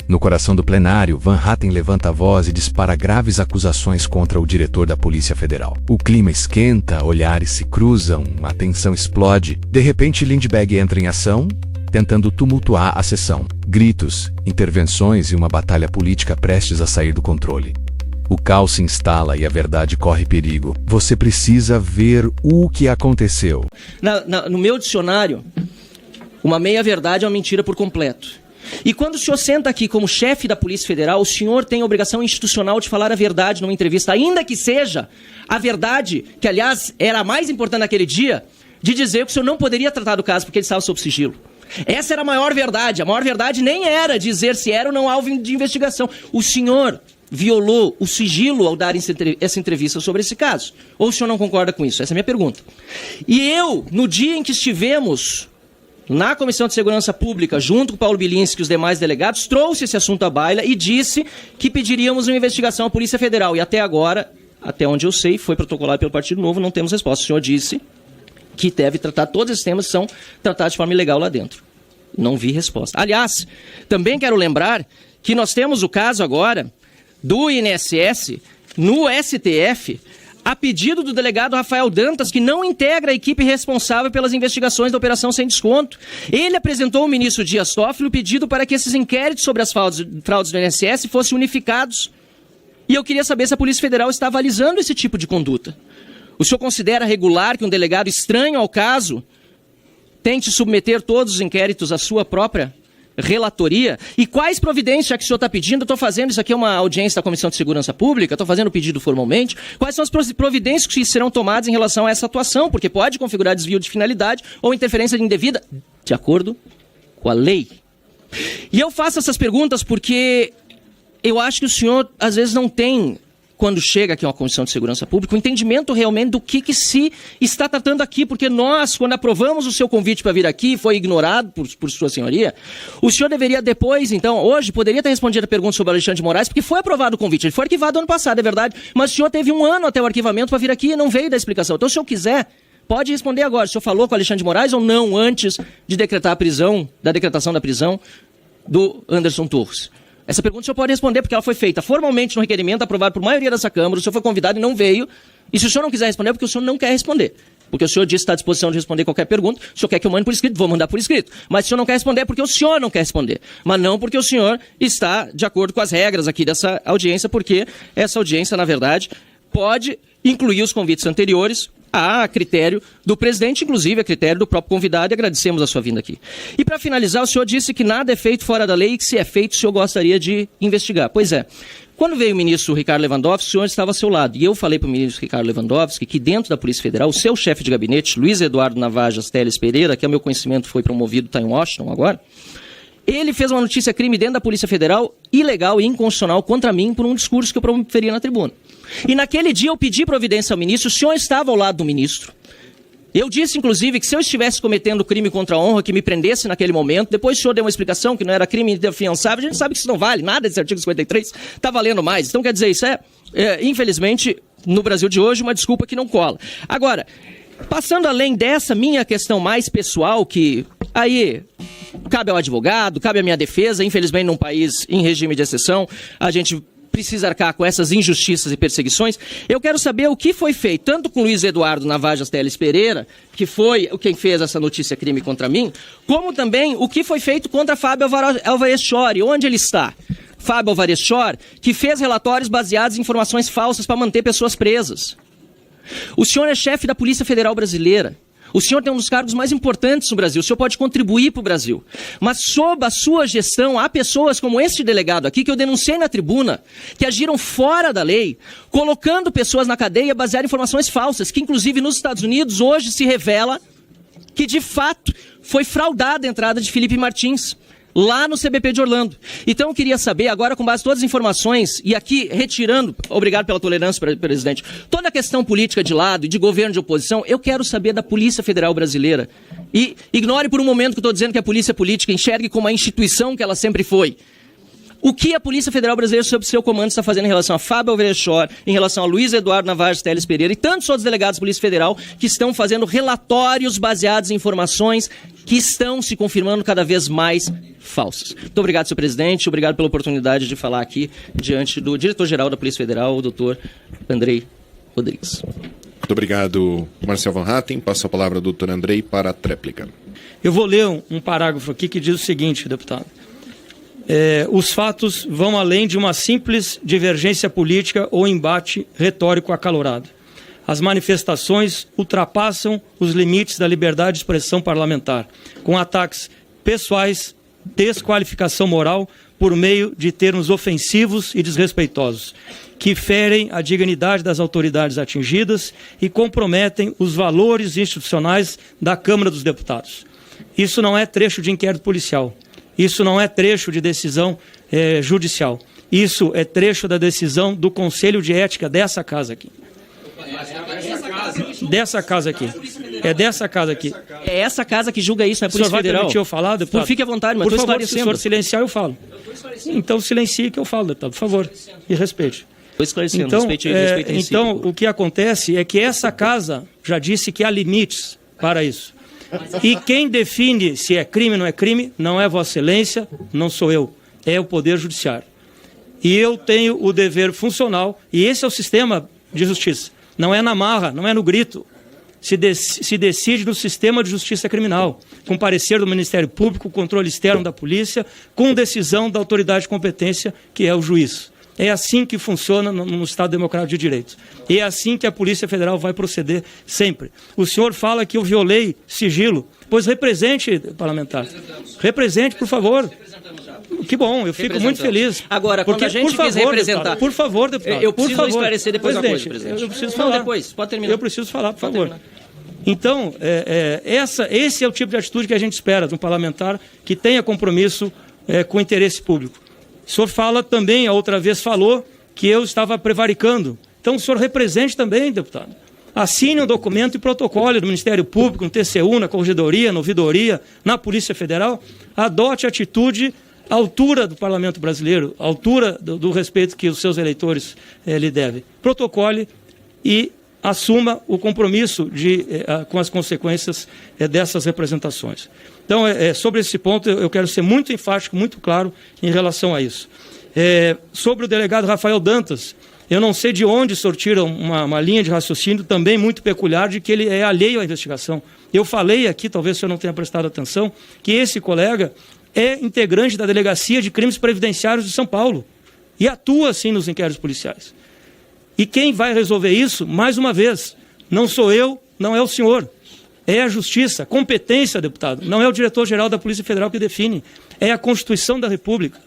No coração do plenário, Van Hatten levanta a voz e dispara graves acusações contra o diretor da Polícia Federal. O clima esquenta, olhares se cruzam, a tensão explode. De repente, Lindbergh entra em ação, tentando tumultuar a sessão. Gritos, intervenções e uma batalha política prestes a sair do controle. O caos se instala e a verdade corre perigo. Você precisa ver o que aconteceu. No meu dicionário, uma meia-verdade é uma mentira por completo. E quando o senhor senta aqui como chefe da Polícia Federal, o senhor tem a obrigação institucional de falar a verdade numa entrevista, ainda que seja a verdade, que aliás era a mais importante naquele dia, de dizer que o senhor não poderia tratar do caso porque ele estava sob sigilo. Essa era a maior verdade. A maior verdade nem era dizer se era ou não alvo de investigação. O senhor violou o sigilo ao dar essa entrevista sobre esse caso. Ou o senhor não concorda com isso? Essa é a minha pergunta. E eu, no dia em que estivemos na Comissão de Segurança Pública, junto com o Paulo Bilinski e os demais delegados, trouxe esse assunto à baila e disse que pediríamos uma investigação à Polícia Federal. E até agora, até onde eu sei, foi protocolado pelo Partido Novo, não temos resposta. O senhor disse que deve tratar todos esses temas que são tratados de forma ilegal lá dentro. Não vi resposta. Aliás, também quero lembrar que nós temos o caso agora do INSS no STF, a pedido do delegado Rafael Dantas, que não integra a equipe responsável pelas investigações da Operação Sem Desconto. Ele apresentou ao ministro Dias Toffoli o pedido para que esses inquéritos sobre as fraudes do INSS fossem unificados. E eu queria saber se a Polícia Federal está avalizando esse tipo de conduta. O senhor considera regular que um delegado estranho ao caso tente submeter todos os inquéritos à sua própria relatoria? E quais providências, já que o senhor está pedindo, eu estou fazendo, isso aqui é uma audiência da Comissão de Segurança Pública, estou fazendo o pedido formalmente, quais são as providências que serão tomadas em relação a essa atuação, porque pode configurar desvio de finalidade ou interferência indevida, de acordo com a lei. E eu faço essas perguntas porque eu acho que o senhor, às vezes, não tem, quando chega aqui a uma Comissão de Segurança Pública, o entendimento realmente do que se está tratando aqui, porque nós, quando aprovamos o seu convite para vir aqui, foi ignorado por sua senhoria, o senhor deveria depois, então, hoje, poderia ter respondido a pergunta sobre o Alexandre de Moraes, porque foi aprovado o convite, ele foi arquivado ano passado, é verdade, mas o senhor teve 1 ano até o arquivamento para vir aqui e não veio da explicação. Então, se o senhor quiser, pode responder agora. O senhor falou com o Alexandre de Moraes ou não, antes de decretar a prisão, da decretação da prisão do Anderson Torres? Essa pergunta o senhor pode responder, porque ela foi feita formalmente no requerimento, aprovado por maioria dessa Câmara, o senhor foi convidado e não veio. E se o senhor não quiser responder, é porque o senhor não quer responder. Porque o senhor disse que está à disposição de responder qualquer pergunta, o senhor quer que eu mande por escrito, vou mandar por escrito. Mas se o senhor não quer responder, é porque o senhor não quer responder. Mas não porque o senhor está de acordo com as regras aqui dessa audiência, porque essa audiência, na verdade, pode incluir os convites anteriores a critério do presidente, inclusive a critério do próprio convidado, e agradecemos a sua vinda aqui. E para finalizar, o senhor disse que nada é feito fora da lei e que se é feito, o senhor gostaria de investigar. Pois é, quando veio o ministro Ricardo Lewandowski, o senhor estava ao seu lado, e eu falei para o ministro Ricardo Lewandowski que dentro da Polícia Federal, o seu chefe de gabinete, Luiz Eduardo Navajas Teles Pereira, que ao meu conhecimento foi promovido, está em Washington agora, ele fez uma notícia-crime dentro da Polícia Federal, ilegal e inconstitucional contra mim por um discurso que eu proferia na tribuna. E naquele dia eu pedi providência ao ministro, o senhor estava ao lado do ministro. Eu disse, inclusive, que se eu estivesse cometendo crime contra a honra, que me prendesse naquele momento, depois o senhor deu uma explicação que não era crime inafiançável, a gente sabe que isso não vale, nada desse artigo 53 está valendo mais. Então, quer dizer, isso infelizmente, no Brasil de hoje, uma desculpa que não cola. Agora, passando além dessa minha questão mais pessoal, que aí cabe ao advogado, cabe à minha defesa, infelizmente num país em regime de exceção, a gente precisa arcar com essas injustiças e perseguições. Eu quero saber o que foi feito, tanto com Luiz Eduardo Navajas Teles Pereira, que foi quem fez essa notícia-crime contra mim, como também o que foi feito contra Fábio Alvarez Chori, onde ele está. Fábio Alvarez Chori, que fez relatórios baseados em informações falsas para manter pessoas presas. O senhor é chefe da Polícia Federal Brasileira. O senhor tem um dos cargos mais importantes no Brasil, o senhor pode contribuir para o Brasil. Mas sob a sua gestão, há pessoas como este delegado aqui, que eu denunciei na tribuna, que agiram fora da lei, colocando pessoas na cadeia baseadas em informações falsas, que inclusive nos Estados Unidos hoje se revela que de fato foi fraudada a entrada de Felipe Martins, lá no CBP de Orlando. Então eu queria saber, agora com base em todas as informações, e aqui retirando, obrigado pela tolerância, presidente, toda a questão política de lado e de governo de oposição, eu quero saber da Polícia Federal Brasileira. E ignore por um momento que eu estou dizendo que a polícia política, enxergue como a instituição que ela sempre foi. O que a Polícia Federal Brasileira, sob seu comando, está fazendo em relação a Fábio Alvarez Chori, em relação a Luiz Eduardo Navajas Teles Pereira e tantos outros delegados da Polícia Federal que estão fazendo relatórios baseados em informações que estão se confirmando cada vez mais falsas. Muito obrigado, senhor presidente. Obrigado pela oportunidade de falar aqui diante do diretor-geral da Polícia Federal, o doutor Andrei Rodrigues. Muito obrigado, Marcel Van Hatten. Passo a palavra ao doutor Andrei para a tréplica. Eu vou ler um parágrafo aqui que diz o seguinte, deputado. Os fatos vão além de uma simples divergência política ou embate retórico acalorado. As manifestações ultrapassam os limites da liberdade de expressão parlamentar, com ataques pessoais, desqualificação moral por meio de termos ofensivos e desrespeitosos, que ferem a dignidade das autoridades atingidas e comprometem os valores institucionais da Câmara dos Deputados. Isso não é trecho de inquérito policial. Isso não é trecho de decisão judicial. Isso é trecho da decisão do Conselho de Ética dessa casa aqui. Dessa casa aqui. É dessa casa aqui. É essa casa que julga isso na Polícia Federal. O senhor vai permitir eu falar, deputado? Fique à vontade, mas por estou favor, esclarecendo. Se o senhor silenciar, eu falo. Então silencie que eu falo, deputado, por favor. E respeite. Estou esclarecendo, então, respeite então, o que acontece é que essa casa já disse que há limites para isso. E quem define se é crime ou não é crime, não é Vossa Excelência, não sou eu, é o Poder Judiciário. E eu tenho o dever funcional, e esse é o sistema de justiça. Não é na marra, não é no grito. Se decide no sistema de justiça criminal, com parecer do Ministério Público, controle externo da polícia, com decisão da autoridade de competência, que é o juiz. É assim que funciona no Estado Democrático de Direito. E é assim que a Polícia Federal vai proceder sempre. O senhor fala que eu violei sigilo. Pois represente, parlamentar. Represente, por favor. Que bom, eu fico muito feliz. Agora, quando a gente quis representar... Deputado, por favor, deputado. Eu preciso esclarecer depois a coisa, presidente. Eu preciso falar. Não, depois, pode terminar. Eu preciso falar, por favor. Então, esse é o tipo de atitude que a gente espera de um parlamentar que tenha compromisso com o interesse público. O senhor fala também, a outra vez falou, que eu estava prevaricando. Então o senhor represente também, deputado. Assine um documento e protocole do Ministério Público, no TCU, na Corregedoria, na Ouvidoria, na Polícia Federal. Adote atitude à altura do Parlamento Brasileiro, à altura do respeito que os seus eleitores lhe devem. Protocole e assuma o compromisso com as consequências dessas representações. Então, sobre esse ponto, eu quero ser muito enfático, muito claro em relação a isso. Sobre o delegado Rafael Dantas, eu não sei de onde sortiram uma linha de raciocínio também muito peculiar de que ele é alheio à investigação. Eu falei aqui, talvez o senhor não tenha prestado atenção, que esse colega é integrante da Delegacia de Crimes Previdenciários de São Paulo e atua, sim, nos inquéritos policiais. E quem vai resolver isso, mais uma vez, não sou eu, não é o senhor. É a Justiça, competência, deputado. Não é o diretor-geral da Polícia Federal que define. É a Constituição da República.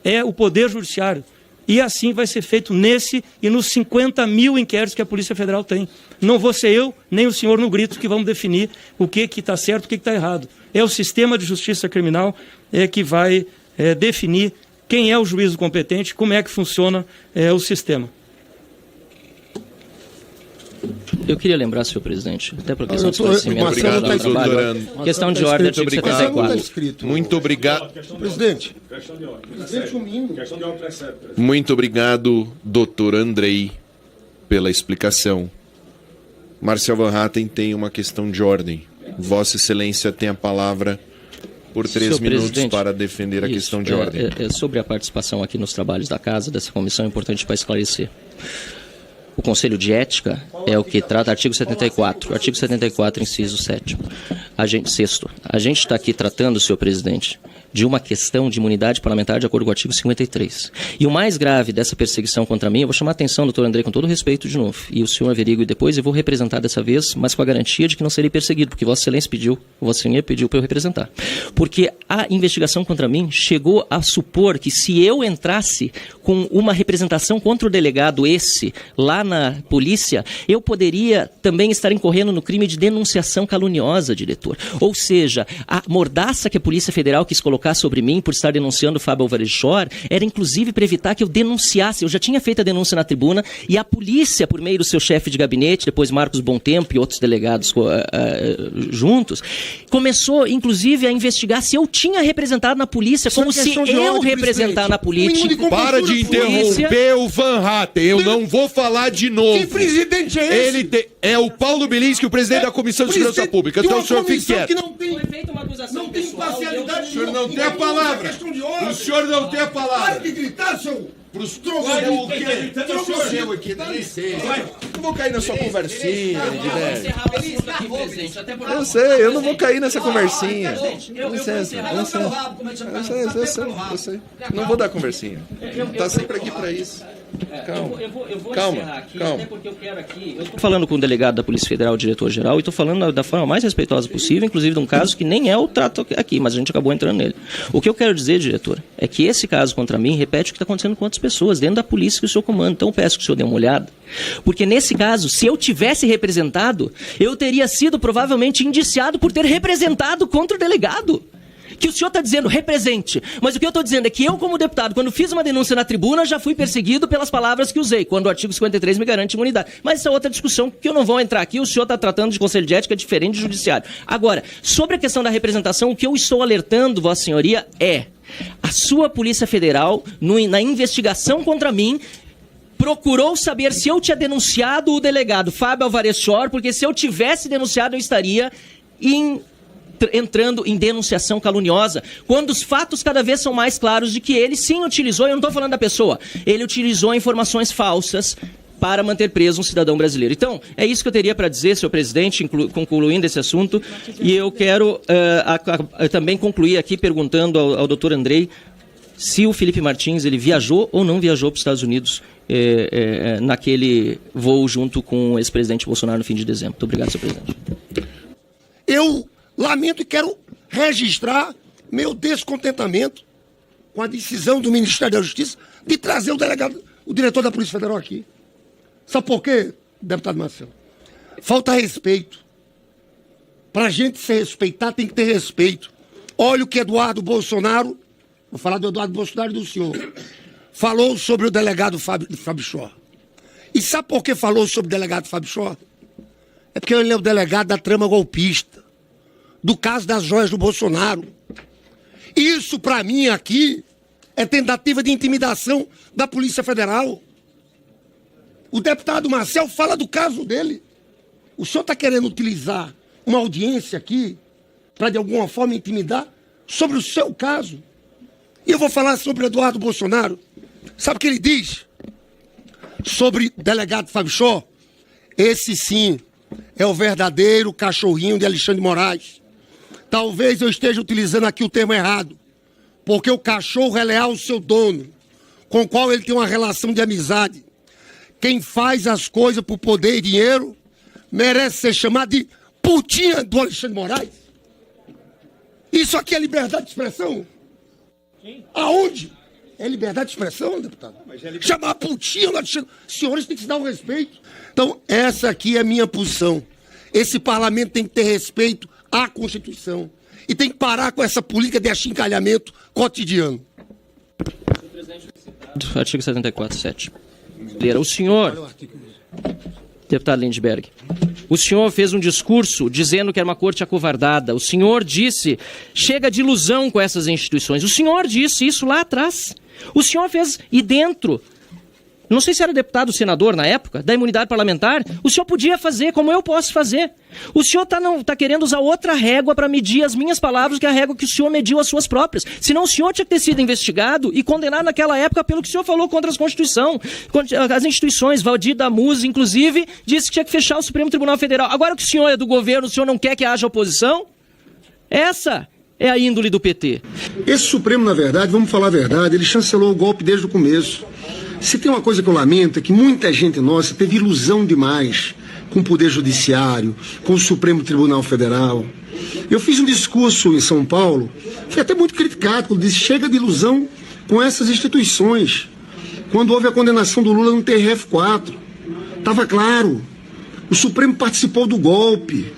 É o Poder Judiciário. E assim vai ser feito nesse e nos 50 mil inquéritos que a Polícia Federal tem. Não vou ser eu, nem o senhor no grito que vamos definir o que está certo e o que está errado. É o sistema de justiça criminal que vai definir quem é o juízo competente, como é que funciona o sistema. Eu queria lembrar, senhor presidente, até para a questão de esclarecimento do trabalho, questão de ordem, artigo 74. Muito obrigado. Presidente. Muito obrigado, doutor Andrei, pela explicação. Marcel Van Hatten tem uma questão de ordem. Vossa Excelência tem a palavra por 3 minutos para defender a questão de ordem. Sobre a participação aqui nos trabalhos da Casa, dessa comissão, é importante para esclarecer. O Conselho de Ética é o que trata artigo 74. Artigo 74, inciso 7. Sexto. A gente está aqui tratando, senhor presidente, de uma questão de imunidade parlamentar de acordo com o artigo 53. E o mais grave dessa perseguição contra mim, eu vou chamar a atenção, doutor Andrei, com todo respeito de novo, e o senhor averigue depois, eu vou representar dessa vez, mas com a garantia de que não serei perseguido, porque Vossa Excelência pediu para eu representar. Porque a investigação contra mim chegou a supor que se eu entrasse com uma representação contra o delegado lá na polícia, eu poderia também estar incorrendo no crime de denunciação caluniosa, diretor. Ou seja, a mordaça que a Polícia Federal quis colocar colocar sobre mim por estar denunciando o Fábio Álvares Chor era inclusive para evitar que eu denunciasse. Eu já tinha feito a denúncia na tribuna e a polícia, por meio do seu chefe de gabinete, depois Marcos Bontempo e outros delegados juntos, começou inclusive a investigar se eu tinha representado na polícia, como se eu representar na política. Para de interromper o Van Hatten. Eu não vou falar de novo. Que presidente é esse? É o Paulo Bilinski, o presidente da Comissão de Segurança Pública. Então o senhor fique quieto. Não tem imparcialidade. O senhor não tem a palavra. O senhor não tem a palavra. Para de gritar, seu... Pros trocos do quê? Trocos seu aqui, dá licença. Eu vou cair na sua conversinha, Edilene. Eu sei, eu não vou cair nessa conversinha. Licença. Eu sei. Não vou dar conversinha. Tá sempre aqui pra isso. Calma. Eu estou falando com o delegado da Polícia Federal, o diretor-geral, e estou falando da forma mais respeitosa possível, inclusive de um caso que nem é o trato aqui, mas a gente acabou entrando nele. O que eu quero dizer, diretor, é que esse caso contra mim repete o que está acontecendo com outras pessoas, dentro da polícia que o senhor comanda. Então eu peço que o senhor dê uma olhada. Porque nesse caso, se eu tivesse representado, eu teria sido provavelmente indiciado por ter representado contra o delegado. Que o senhor está dizendo, represente. Mas o que eu estou dizendo é que eu, como deputado, quando fiz uma denúncia na tribuna, já fui perseguido pelas palavras que usei, quando o artigo 53 me garante imunidade. Mas isso é outra discussão que eu não vou entrar aqui. O senhor está tratando de conselho de ética diferente de judiciário. Agora, sobre a questão da representação, o que eu estou alertando, Vossa Senhoria, é a sua Polícia Federal, na investigação contra mim, procurou saber se eu tinha denunciado o delegado Fábio Álvares Chor, porque se eu tivesse denunciado, eu estaria entrando em denunciação caluniosa, quando os fatos cada vez são mais claros de que ele sim utilizou, eu não estou falando da pessoa, ele utilizou informações falsas para manter preso um cidadão brasileiro. Então, é isso que eu teria para dizer, senhor presidente, concluindo esse assunto, e eu quero também concluir aqui perguntando ao doutor Andrei se o Felipe Martins ele viajou ou não viajou para os Estados Unidos naquele voo junto com o ex-presidente Bolsonaro no fim de dezembro. Muito obrigado, senhor presidente. Eu lamento e quero registrar meu descontentamento com a decisão do Ministério da Justiça de trazer o diretor da Polícia Federal aqui. Sabe por quê, deputado Marcelo? Falta respeito. Para a gente se respeitar, tem que ter respeito. Olha o que Eduardo Bolsonaro, vou falar do Eduardo Bolsonaro e do senhor, falou sobre o delegado Fábio Chor. E sabe por que falou sobre o delegado Fábio Chor? É porque ele é o delegado da trama golpista, do caso das joias do Bolsonaro. Isso, para mim, aqui, é tentativa de intimidação da Polícia Federal. O deputado Marcel fala do caso dele. O senhor está querendo utilizar uma audiência aqui para, de alguma forma, intimidar sobre o seu caso. E eu vou falar sobre o Eduardo Bolsonaro. Sabe o que ele diz sobre o delegado Fábio Chor? Esse, sim, é o verdadeiro cachorrinho de Alexandre de Moraes. Talvez eu esteja utilizando aqui o termo errado, porque o cachorro é leal ao seu dono, com o qual ele tem uma relação de amizade. Quem faz as coisas por poder e dinheiro merece ser chamado de putinha do Alexandre de Moraes. Isso aqui é liberdade de expressão? Aonde? É liberdade de expressão, deputado? Chamar putinha do Alexandre... Senhores têm que se dar um respeito. Então, essa aqui é a minha posição. Esse parlamento tem que ter respeito à Constituição. E tem que parar com essa política de achincalhamento cotidiano. Artigo 74.7. O senhor, deputado Lindbergh, o senhor fez um discurso dizendo que era uma corte acovardada. O senhor disse, chega de ilusão com essas instituições. O senhor disse isso lá atrás. O senhor fez, e dentro... Não sei se era deputado ou senador na época, da imunidade parlamentar, o senhor podia fazer como eu posso fazer. O senhor tá querendo usar outra régua para medir as minhas palavras que a régua que o senhor mediu as suas próprias. Senão o senhor tinha que ter sido investigado e condenado naquela época pelo que o senhor falou contra as Constituições. As instituições, Valdir Damus, inclusive, disse que tinha que fechar o Supremo Tribunal Federal. Agora que o senhor é do governo, o senhor não quer que haja oposição? Essa é a índole do PT. Esse Supremo, na verdade, vamos falar a verdade, ele chancelou o golpe desde o começo. Se tem uma coisa que eu lamento é que muita gente nossa teve ilusão demais com o Poder Judiciário, com o Supremo Tribunal Federal. Eu fiz um discurso em São Paulo, fui até muito criticado, quando disse chega de ilusão com essas instituições. Quando houve a condenação do Lula no TRF4, estava claro, o Supremo participou do golpe.